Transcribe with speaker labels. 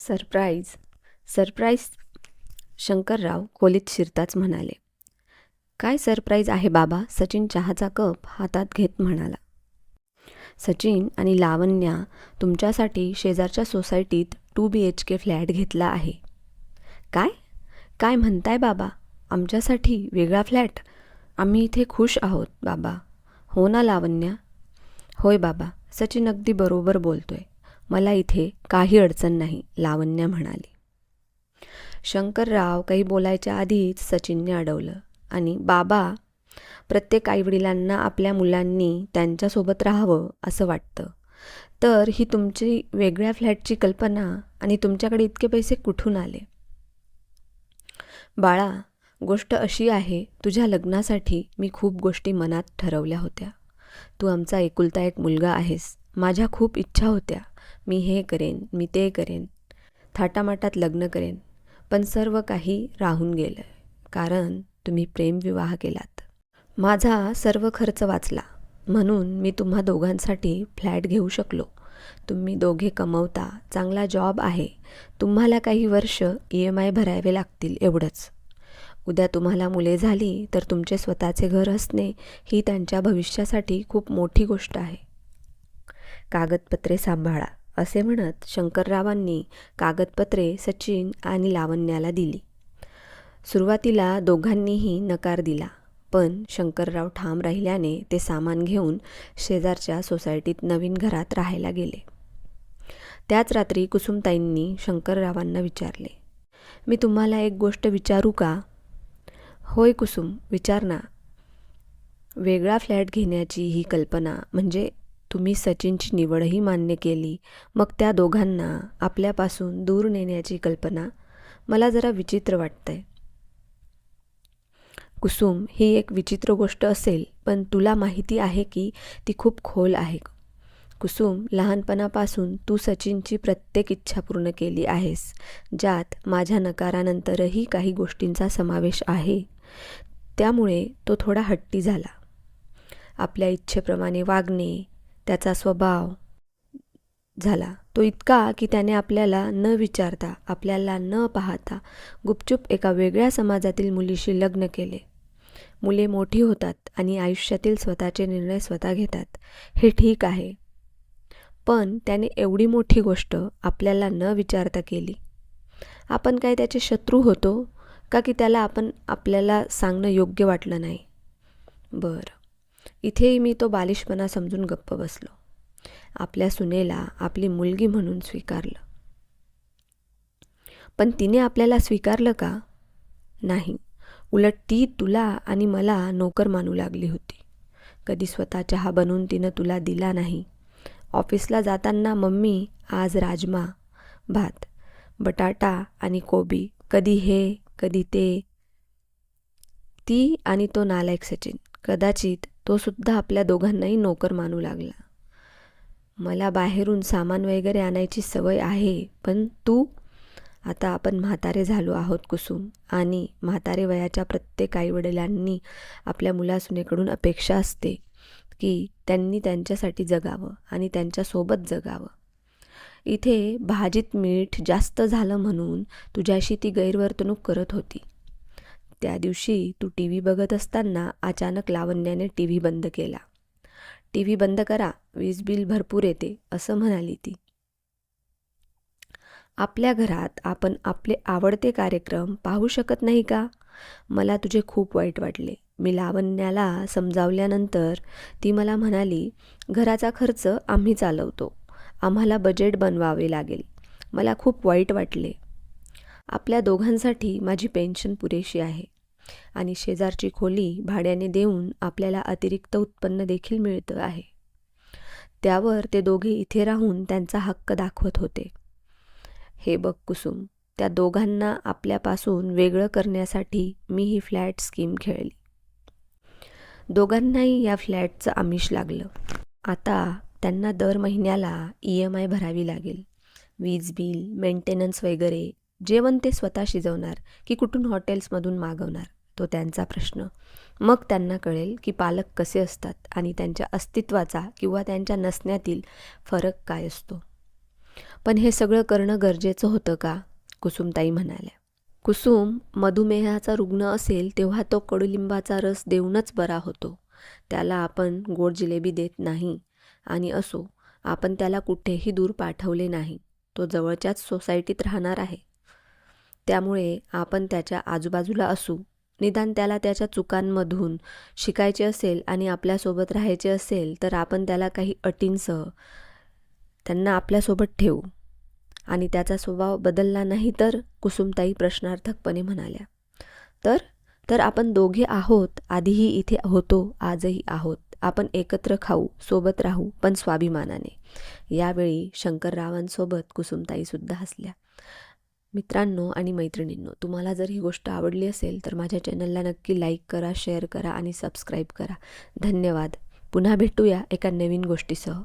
Speaker 1: Surprise. Surprise. Shankarrao खोलीत शिरताच म्हणाले. काय सरप्राईज आहे बाबा? सचिन चहाचा कप हातात घेत म्हणाला. सचिन आणि लावण्या तुमच्यासाठी शेजारच्या सोसायटीत 2 BHK फ्लॅट घेतला आहे. काय काय म्हणताय बाबा? आमच्यासाठी वेगळा फ्लॅट? आम्ही इथे खुश आहोत बाबा. हो ना लावण्या? होय बाबा, सचिन अगदी बरोबर बोलतोय. मला इथे काही अडचण नाही, लावण्या म्हणाली. शंकरराव काही बोलायच्या आधीच सचिनने अडवलं आणि बाबा, प्रत्येक आईवडिलांना आपल्या मुलांनी त्यांच्यासोबत राहावं असं वाटतं. तर ही तुमची वेगळ्या फ्लॅटची कल्पना आणि तुमच्याकडे इतके पैसे कुठून आले? बाळा, गोष्ट अशी आहे, तुझ्या लग्नासाठी मी खूप गोष्टी मनात ठरवल्या होत्या. तू आमचा एकुलता एक मुलगा आहेस. माझ्या खूप इच्छा होत्या. मी हे करेन, मी ते करेन, थाटामाटात लग्न करेन. पण सर्व काही राहून गेलं कारण तुम्ही प्रेमविवाह केलात. माझा सर्व खर्च वाचला म्हणून मी तुम्हा दोघांसाठी फ्लॅट घेऊ शकलो. तुम्ही दोघे कमवता, चांगला जॉब आहे. तुम्हाला काही वर्ष EMI भरावे लागतील एवढंच. उद्या तुम्हाला मुले झाली तर तुमचे स्वतःचे घर असणे ही त्यांच्या भविष्यासाठी खूप मोठी गोष्ट आहे. कागदपत्रे सांभाळा, असे म्हणत शंकररावांनी कागदपत्रे सचिन आणि लावण्याला दिली. सुरुवातीला दोघांनीही नकार दिला, पण शंकरराव ठाम राहिल्याने ते सामान घेऊन शेजारच्या सोसायटीत नवीन घरात राहायला गेले. त्याच रात्री कुसुमताईंनी शंकररावांना विचारले, मी तुम्हाला एक गोष्ट विचारू का? होय कुसुम, विचार ना. वेगळा फ्लॅट घेण्याची ही कल्पना, म्हणजे तुम्ही सचिनची निवडही मान्य केली, मग त्या दोघांना आपल्यापासून दूर नेण्याची कल्पना मला जरा विचित्र वाटतंय. कुसुम, ही एक विचित्र गोष्ट असेल, पण तुला माहिती आहे की ती खूप खोल आहे. कुसुम, लहानपणापासून तू सचिनची प्रत्येक इच्छा पूर्ण केली आहेस, ज्यात माझ्या नकारानंतरही काही गोष्टींचा समावेश आहे. त्यामुळे तो थोडा हट्टी झाला. आपल्या इच्छेप्रमाणे वागणे त्याचा स्वभाव झाला. तो इतका की त्याने आपल्याला न विचारता, आपल्याला न पाहता गुपचूप एका वेगळ्या समाजातील मुलीशी लग्न केले. मुले मोठी होतात आणि आयुष्यातील स्वतःचे निर्णय स्वतः घेतात, हे ठीक आहे. पण त्याने एवढी मोठी गोष्ट आपल्याला न विचारता केली. आपण काय त्याचे शत्रू होतो का की त्याला आपल्याला सांगणं योग्य वाटलं नाही? बरं, इथेही मी तो बालिशपणा समजून गप्प बसलो. आपल्या सुनेला आपली मुलगी म्हणून स्वीकारलं. पण तिने आपल्याला स्वीकारलं का? नाही, उलट ती तुला आणि मला नोकर मानू लागली होती. कधी स्वतः चहा बनवून तिनं तुला दिला नाही. ऑफिसला जाताना मम्मी आज राजमा भात, बटाटा आणि कोबी, कधी हे कधी ते. ती आणि तो नालायक सचिन, कदाचित तो सुद्धा आपल्या दोघांनाही नोकर मानू लागला. मला बाहेरून सामान वगैरे आणायची सवय आहे, पण तू? आता आपण म्हातारे झालो आहोत कुसुम, आणि म्हातारे वयाच्या प्रत्येक आईवडिलांनी आपल्या मुलासुनेकडून अपेक्षा असते की त्यांनी त्यांच्यासाठी जगावं आणि त्यांच्यासोबत जगावं. इथे भाजीत मीठ जास्त झालं म्हणून तुझ्याशी ती गैरवर्तणूक करत होती. त्या दिवशी तू TV बघत असताना अचानक लावण्याने TV बंद केला. TV बंद करा, वीज बिल भरपूर येते, असं म्हणाली ती. आपल्या घरात आपण आपले आवडते कार्यक्रम पाहू शकत नाही का? मला तुझे खूप वाईट वाटले. मी लावण्याला समजावल्यानंतर ती मला म्हणाली, घराचा खर्च आम्ही चालवतो, आम्हाला बजेट बनवावे लागेल. मला खूप वाईट वाटले. आपल्या दोघांसाठी माझी पेन्शन पुरेशी आहे आणि शेजारची खोली भाड्याने देऊन आपल्याला अतिरिक्त उत्पन्न देखील मिळतं आहे. त्यावर ते दोघे इथे राहून त्यांचा हक्क दाखवत होते. हे बघ कुसुम, त्या दोघांना आपल्यापासून वेगळं करण्यासाठी मी ही फ्लॅट स्कीम खेळली. दोघांनाही या फ्लॅटचं आमिष लागलं. आता त्यांना दर महिन्याला EMI भरावी लागेल. वीज बिल, मेंटेनन्स वगैरे. जेवण ते स्वतः शिजवणार की कुठून हॉटेल्समधून मागवणार, तो त्यांचा प्रश्न. मग त्यांना कळेल की पालक कसे असतात आणि त्यांच्या अस्तित्वाचा किंवा त्यांच्या नसण्यातील फरक काय असतो. पण हे सगळं करणं गरजेचं होतं का? कुसुमताई म्हणाल्या. कुसुम मधुमेहाचा रुग्ण असेल तेव्हा तो कडुलिंबाचा रस देऊनच बरा होतो. त्याला आपण गोड जिलेबी देत नाही. आणि असो, आपण त्याला कुठेही दूर पाठवले नाही. तो जवळच्याच सोसायटीत राहणार आहे. त्यामुळे आपण त्याच्या आजूबाजूला असू. निदान त्याला त्याच्या चुकांमधून शिकायचे असेल आणि आपल्यासोबत राहायचे असेल तर आपण त्याला काही अटींसह त्यांना आपल्यासोबत ठेवू. आणि त्याचा स्वभाव बदलला नाही तर? कुसुमताई प्रश्नार्थकपणे म्हणाल्या. तर आपण दोघे आहोत. आधीही इथे होतो, आजही आहोत. आपण एकत्र खाऊ, सोबत राहू, पण स्वाभिमानाने. यावेळी शंकररावांसोबत कुसुमताईसुद्धा हसल्या. मित्रांनो आणि मैत्रिणींनो, तुम्हाला जर ही गोष्ट आवडली असेल तर माझ्या चॅनलला नक्की लाईक करा, शेअर करा आणि सबस्क्राईब करा. धन्यवाद. पुन्हा भेटूया एका नवीन गोष्टीसह.